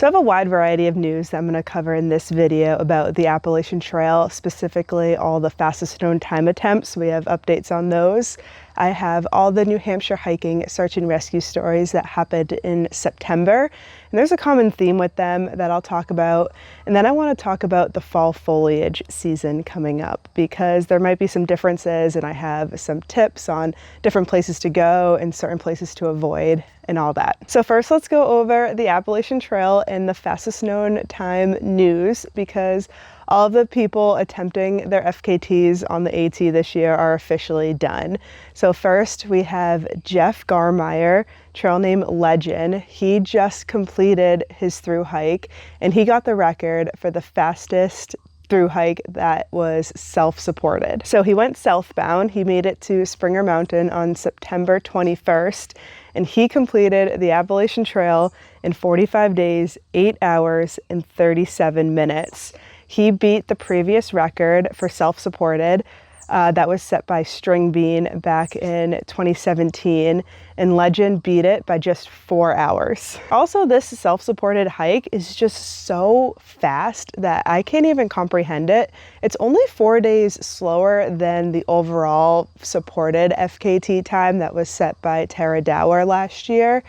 So I have a wide variety of news that I'm going to cover in this video about the Appalachian Trail, specifically all the fastest known time attempts. We have updates on those. I have all the New Hampshire hiking search and rescue stories that happened in September. And there's a common theme with them that I'll talk about. And then I want to talk about the fall foliage season coming up, because there might be some differences, and I have some tips on different places to go and certain places to avoid and all that. So first, let's go over the Appalachian Trail and the fastest known time news, because all of the people attempting their FKTs on the AT this year are officially done. So first we have Jeff Garmeyer, trail name Legend. He just completed his through hike and he got the record for the fastest through hike that was self-supported. So he went southbound. He made it to Springer Mountain on September 21st, and he completed the Appalachian Trail in 45 days, 8 hours, and 37 minutes. He beat the previous record for self-supported that was set by String Bean back in 2017, and Legend beat it by just 4 hours. Also, this self-supported hike is just so fast that I can't even comprehend it. It's only 4 days slower than the overall supported FKT time that was set by Tara Dower last year.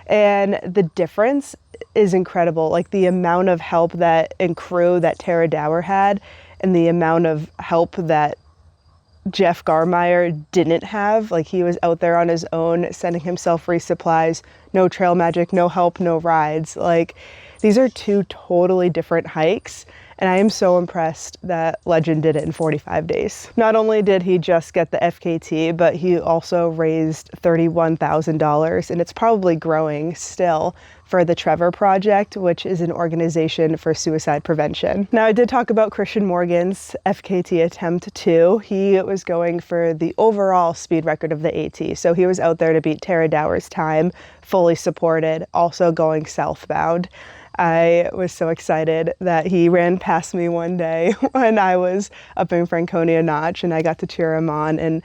And the difference is incredible. Like the amount of help that and crew that Tara Dower had and the amount of help that Jeff Garmeyer didn't have. Like he was out there on his own, sending himself resupplies, no trail magic, no help, no rides. Like these are two totally different hikes. And I am so impressed that Legend did it in 45 days. Not only did he just get the FKT, but he also raised $31,000, and it's probably growing still, for the Trevor Project, which is an organization for suicide prevention. Now, I did talk about Christian Morgan's FKT attempt too. He was going for the overall speed record of the AT. So he was out there to beat Tara Dower's time, fully supported, also going southbound. I was so excited that he ran past me one day when I was up in Franconia Notch, and I got to cheer him on. And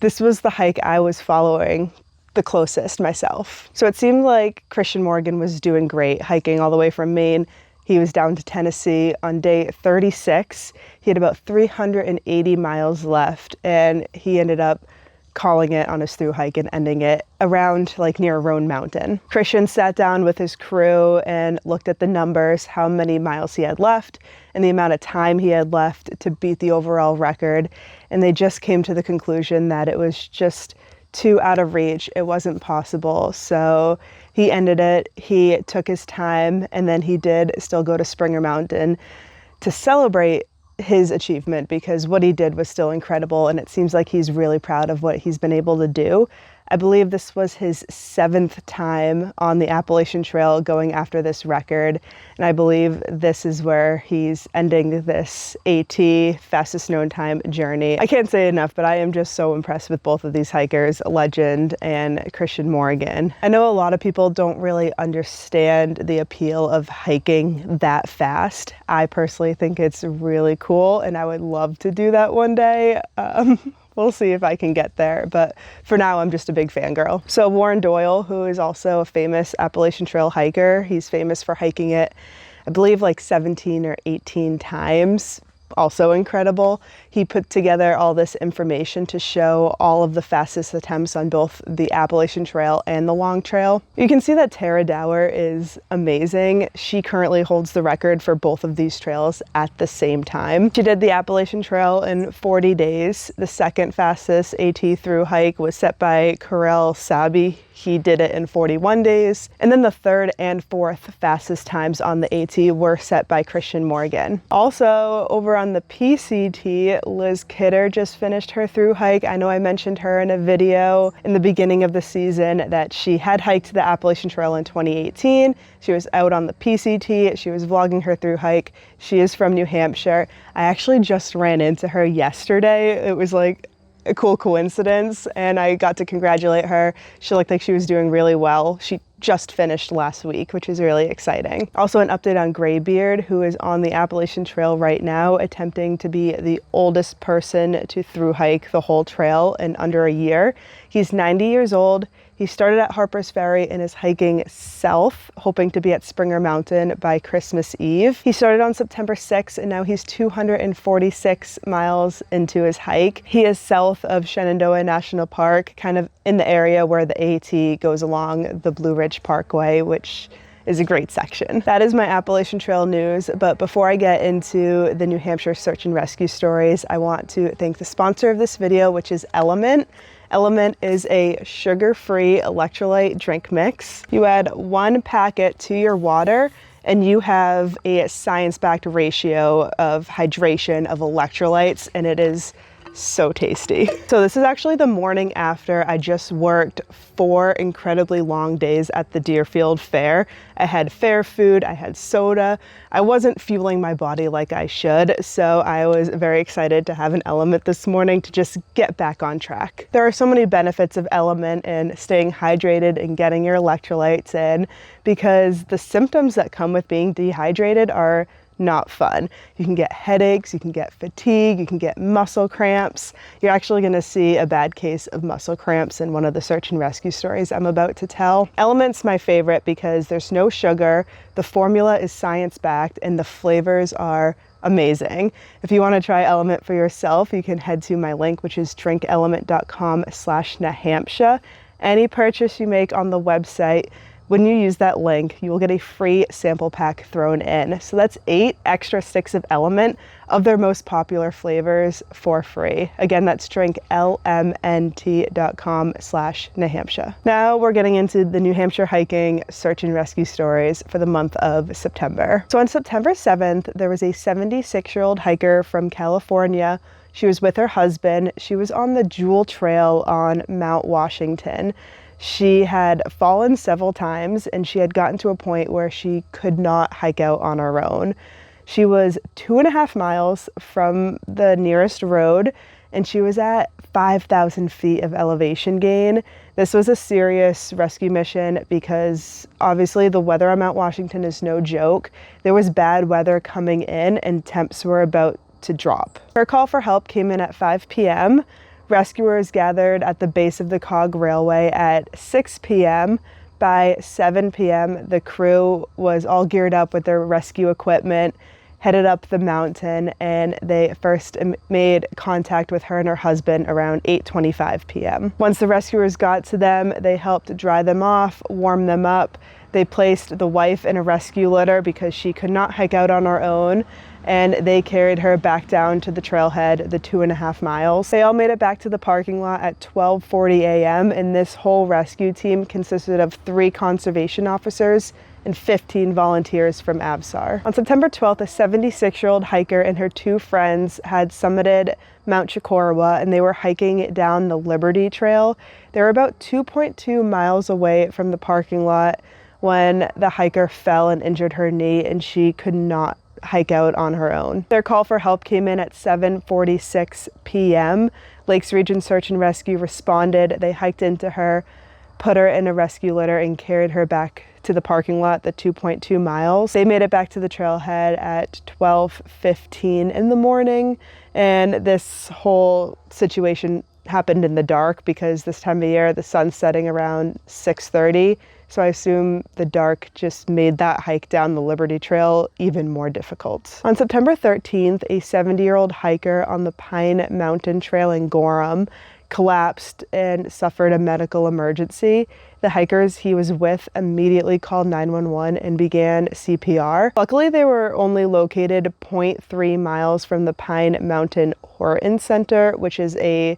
this was the hike I was following the closest myself. So it seemed like Christian Morgan was doing great, hiking all the way from Maine. He was down to Tennessee on day 36. He had about 380 miles left, and he ended up calling it on his through hike and ending it around like near Roan Mountain. Christian sat down with his crew and looked at the numbers, how many miles he had left and the amount of time he had left to beat the overall record. And they just came to the conclusion that it was just too out of reach. It wasn't possible. So he ended it. He took his time, and then he did still go to Springer Mountain to celebrate his achievement, because what he did was still incredible, and it seems like he's really proud of what he's been able to do. I believe this was his 7th time on the Appalachian Trail going after this record, and I believe this is where he's ending this AT fastest known time journey. I can't say enough, but I am just so impressed with both of these hikers, Legend and Christian Morgan. I know a lot of people don't really understand the appeal of hiking that fast. I personally think it's really cool, and I would love to do that one day. We'll see if I can get there, but for now I'm just a big fangirl. So Warren Doyle, who is also a famous Appalachian Trail hiker, he's famous for hiking it, I believe like 17 or 18 times. Also incredible. He put together all this information to show all of the fastest attempts on both the Appalachian Trail and the Long Trail. You can see that Tara Dower is amazing. She currently holds the record for both of these trails at the same time. She did the Appalachian Trail in 40 days. The second fastest AT through hike was set by Karel Sabi. He did it in 41 days. And then the third and fourth fastest times on the AT were set by Christian Morgan. Also, over on the PCT, Liz Kidder just finished her through hike. I know I mentioned her in a video in the beginning of the season that she had hiked the Appalachian Trail in 2018. She was out on the PCT. She was vlogging her through hike. She is from New Hampshire. I actually just ran into her yesterday. It was like a cool coincidence, and I got to congratulate her. She looked like she was doing really well. She just finished last week, which is really exciting. Also an update on Graybeard, who is on the Appalachian Trail right now, attempting to be the oldest person to through hike the whole trail in under a year. He's 90 years old. He started at Harper's Ferry and is hiking south, hoping to be at Springer Mountain by Christmas Eve. He started on September 6th, and now he's 246 miles into his hike. He is south of Shenandoah National Park, kind of in the area where the AT goes along the Blue Ridge Parkway, which is a great section. That is my Appalachian Trail news, but before I get into the New Hampshire search and rescue stories, I want to thank the sponsor of this video, which is Element. Element is a sugar-free electrolyte drink mix. You add 1 packet to your water and you have a science-backed ratio of hydration of electrolytes, and it is so tasty. So this is actually the morning after I just worked 4 incredibly long days at the Deerfield Fair. I had fair food, I had soda. I wasn't fueling my body like I should, so I was very excited to have an Element this morning to just get back on track. There are so many benefits of Element in staying hydrated and getting your electrolytes in, because the symptoms that come with being dehydrated are not fun. You can get headaches, you can get fatigue, you can get muscle cramps. You're actually going to see a bad case of muscle cramps in one of the search and rescue stories I'm about to tell. Element's my favorite because there's no sugar, the formula is science-backed, and the flavors are amazing. If you want to try Element for yourself, you can head to my link, which is drinkelement.com/Nahamsha. Any purchase you make on the website, when you use that link, you will get a free sample pack thrown in. So that's 8 extra sticks of Element of their most popular flavors for free. Again, that's drinklmnt.com/Nahamsha. Now we're getting into the New Hampshire hiking search and rescue stories for the month of September. So on September 7th, there was a 76-year-old hiker from California. She was with her husband. She was on the Jewel Trail on Mount Washington. She had fallen several times and she had gotten to a point where she could not hike out on her own. She was 2.5 miles from the nearest road and she was at 5,000 feet of elevation gain. This was a serious rescue mission because obviously the weather on Mount Washington is no joke. There was bad weather coming in and temps were about to drop. Her call for help came in at 5 p.m. Rescuers gathered at the base of the Cog Railway at 6 p.m. By 7 p.m., the crew was all geared up with their rescue equipment, headed up the mountain, and they first made contact with her and her husband around 8:25 p.m. Once the rescuers got to them, they helped dry them off, warm them up. They placed the wife in a rescue litter because she could not hike out on her own, and they carried her back down to the trailhead, the 2.5 miles. They all made it back to the parking lot at 12:40 a.m., and this whole rescue team consisted of 3 conservation officers and 15 volunteers from AVSAR. On September 12th, a 76-year-old hiker and her 2 friends had summited Mount Chocorua, and they were hiking down the Liberty Trail. They were about 2.2 miles away from the parking lot when the hiker fell and injured her knee, and she could not hike out on her own. Their call for help came in at 7:46 p.m. Lakes Region Search and Rescue responded. They hiked into her, put her in a rescue litter, and carried her back to the parking lot, the 2.2 miles. They made it back to the trailhead at 12:15 in the morning, and this whole situation happened in the dark because this time of year the sun's setting around 6:30. So I assume the dark just made that hike down the Liberty Trail even more difficult. On September 13th, a 70-year-old hiker on the Pine Mountain Trail in Gorham collapsed and suffered a medical emergency. The hikers he was with immediately called 911 and began CPR. Luckily, they were only located 0.3 miles from the Pine Mountain Horton Center, which is a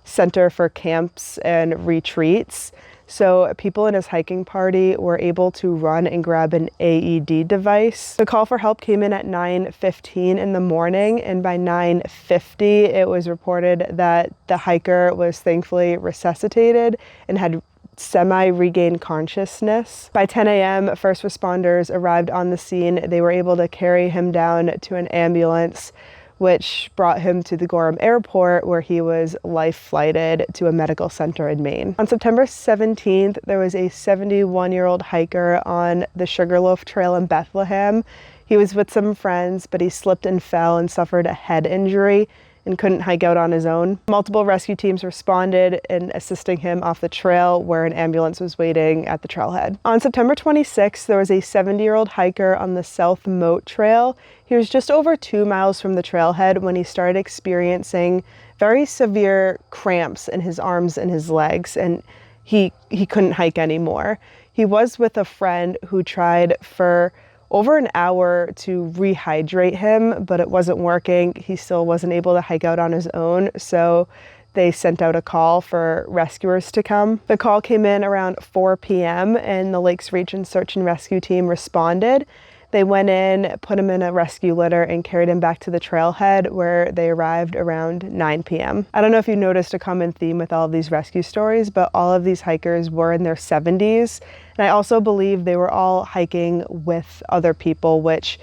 center for camps and retreats. So people in his hiking party were able to run and grab an AED device. The call for help came in at 9:15 in the morning, and by 9:50 it was reported that the hiker was thankfully resuscitated and had semi-regained consciousness. By 10 a.m., first responders arrived on the scene. They were able to carry him down to an ambulance, which brought him to the Gorham Airport, where he was life-flighted to a medical center in Maine. On September 17th, there was a 71-year-old hiker on the Sugarloaf Trail in Bethlehem. He was with some friends, but he slipped and fell and suffered a head injury. and couldn't hike out on his own. Multiple rescue teams responded in assisting him off the trail where an ambulance was waiting at the trailhead. On September 26th, there was a 70-year-old hiker on the South Moat Trail. He was just over 2 miles from the trailhead when he started experiencing very severe cramps in his arms and his legs, and he couldn't hike anymore. He was with a friend who tried for over an hour to rehydrate him, but it wasn't working. He still wasn't able to hike out on his own, so they sent out a call for rescuers to come. The call came in around 4 p.m. and the Lakes Region Search and Rescue Team responded. They went in, put him in a rescue litter, and carried him back to the trailhead where they arrived around 9 p.m. I don't know if you noticed a common theme with all of these rescue stories, but all of these hikers were in their 70s. And I also believe they were all hiking with other people, which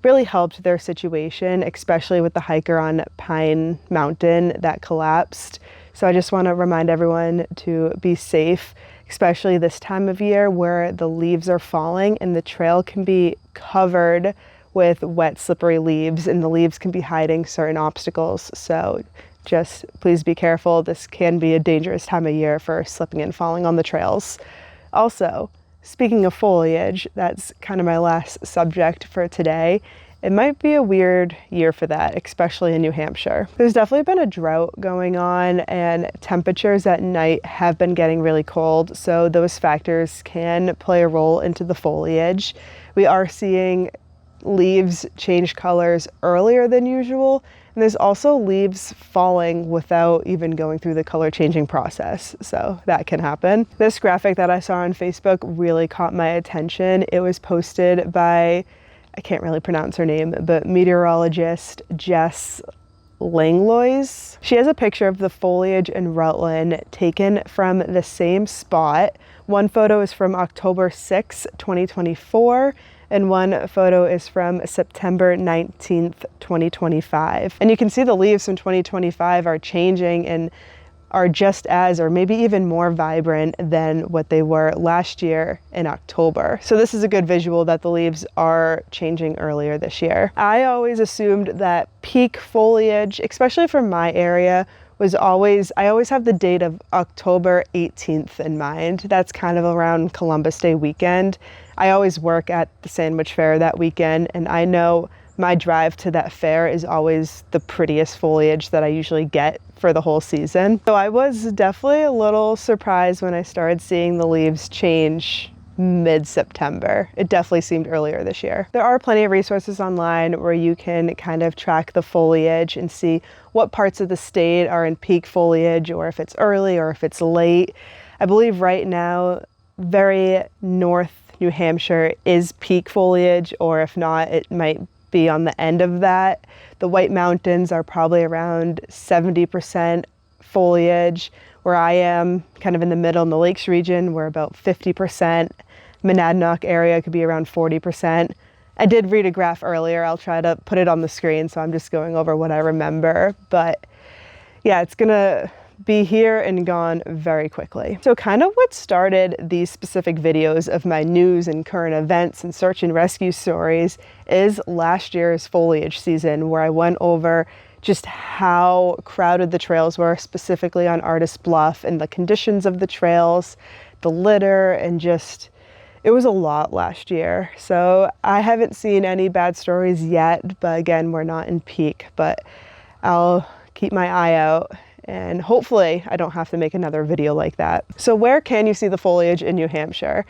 really helped their situation, especially with the hiker on Pine Mountain that collapsed. So I just want to remind everyone to be safe, especially this time of year where the leaves are falling and the trail can be covered with wet, slippery leaves, and the leaves can be hiding certain obstacles. So just please be careful. This can be a dangerous time of year for slipping and falling on the trails. Also, speaking of foliage, that's kind of my last subject for today. It might be a weird year for that, especially in New Hampshire. There's definitely been a drought going on, and temperatures at night have been getting really cold, so those factors can play a role into the foliage. We are seeing leaves change colors earlier than usual, and there's also leaves falling without even going through the color changing process, so that can happen. This graphic that I saw on Facebook really caught my attention. It was posted by, I can't really pronounce her name, but meteorologist Jess Langlois. She has a picture of the foliage in Rutland taken from the same spot. One photo is from October 6, 2024, and one photo is from September 19th, 2025. And you can see the leaves from 2025 are changing and are just as, or maybe even more vibrant than what they were last year in October. So this is a good visual that the leaves are changing earlier this year. I always assumed that peak foliage, especially from my area, I always have the date of October 18th in mind. That's kind of around Columbus Day weekend. I always work at the Sandwich Fair that weekend, and I know my drive to that fair is always the prettiest foliage that I usually get for the whole season. So I was definitely a little surprised when I started seeing the leaves change mid-September. It definitely seemed earlier this year. There are plenty of resources online where you can kind of track the foliage and see what parts of the state are in peak foliage, or if it's early or if it's late. I believe right now, very north New Hampshire is peak foliage, or if not, it might be on the end of that. The White Mountains are probably around 70% foliage. Where I am, kind of in the middle in the Lakes region, we're about 50%. Monadnock area could be around 40%. I did read a graph earlier. I'll try to put it on the screen, so I'm just going over what I remember. But yeah, it's gonna be here and gone very quickly. So kind of what started these specific videos of my news and current events and search and rescue stories is last year's foliage season, where I went over just how crowded the trails were, specifically on Artist Bluff, and the conditions of the trails, the litter, and just, it was a lot last year. So I haven't seen any bad stories yet, but again, we're not in peak, but I'll keep my eye out, and hopefully I don't have to make another video like that. So where can you see the foliage in New Hampshire?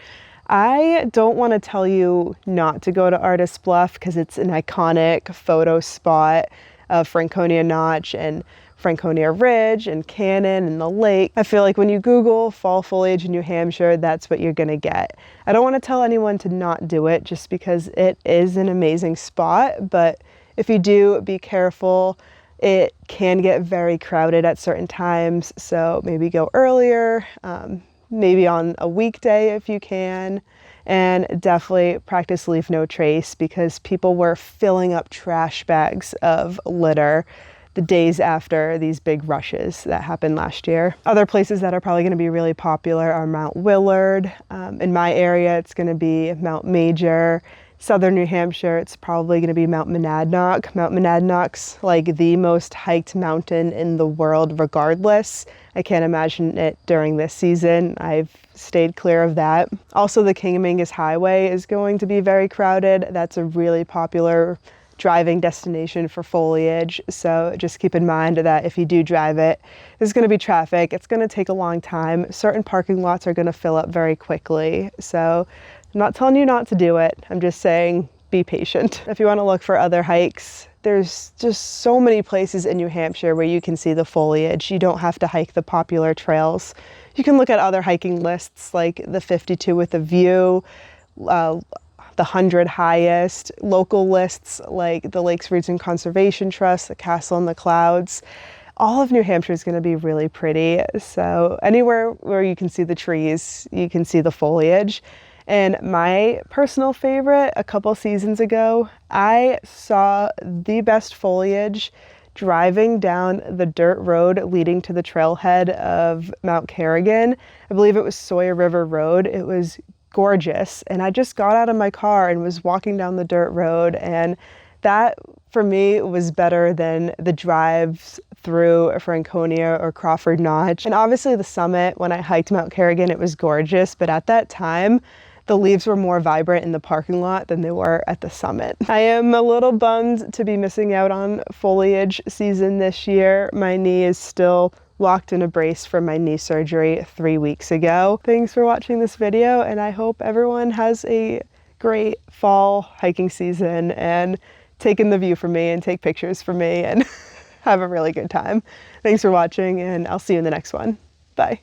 I don't want to tell you not to go to Artist Bluff because it's an iconic photo spot of Franconia Notch and Franconia Ridge and Cannon and the lake. I feel like when you Google fall foliage in New Hampshire, that's what you're gonna get. I don't want to tell anyone to not do it just because it is an amazing spot, but if you do, be careful. It can get very crowded at certain times, so maybe go earlier, maybe on a weekday if you can. And definitely practice leave no trace, because people were filling up trash bags of litter the days after these big rushes that happened last year. Other places that are probably going to be really popular are Mount Willard. In my area, it's going to be Mount Major, southern New Hampshire, it's probably going to be Mount Monadnock. Mount Monadnock's like the most hiked mountain in the world regardless. I can't imagine it during this season. I've stayed clear of that. Also, the Kingamingus Highway is going to be very crowded. That's a really popular driving destination for foliage. So just keep in mind that if you do drive it, there's going to be traffic. It's going to take a long time. Certain parking lots are going to fill up very quickly. So I'm not telling you not to do it. I'm just saying be patient. If you want to look for other hikes, there's just so many places in New Hampshire where you can see the foliage. You don't have to hike the popular trails. You can look at other hiking lists like the 52 with a view, the 100 highest, local lists like the Lakes Region Conservation Trust, the Castle in the Clouds. All of New Hampshire is going to be really pretty. So anywhere where you can see the trees, you can see the foliage. And my personal favorite, a couple seasons ago, I saw the best foliage driving down the dirt road leading to the trailhead of Mount Kerrigan. I believe it was Sawyer River Road. It was gorgeous. And I just got out of my car and was walking down the dirt road. And that, for me, was better than the drives through Franconia or Crawford Notch. And obviously the summit, when I hiked Mount Kerrigan, it was gorgeous. But at that time, the leaves were more vibrant in the parking lot than they were at the summit. I am a little bummed to be missing out on foliage season this year. My knee is still locked in a brace from my knee surgery 3 weeks ago. Thanks for watching this video, and I hope everyone has a great fall hiking season and take in the view for me and take pictures for me and have a really good time. Thanks for watching, and I'll see you in the next one. Bye.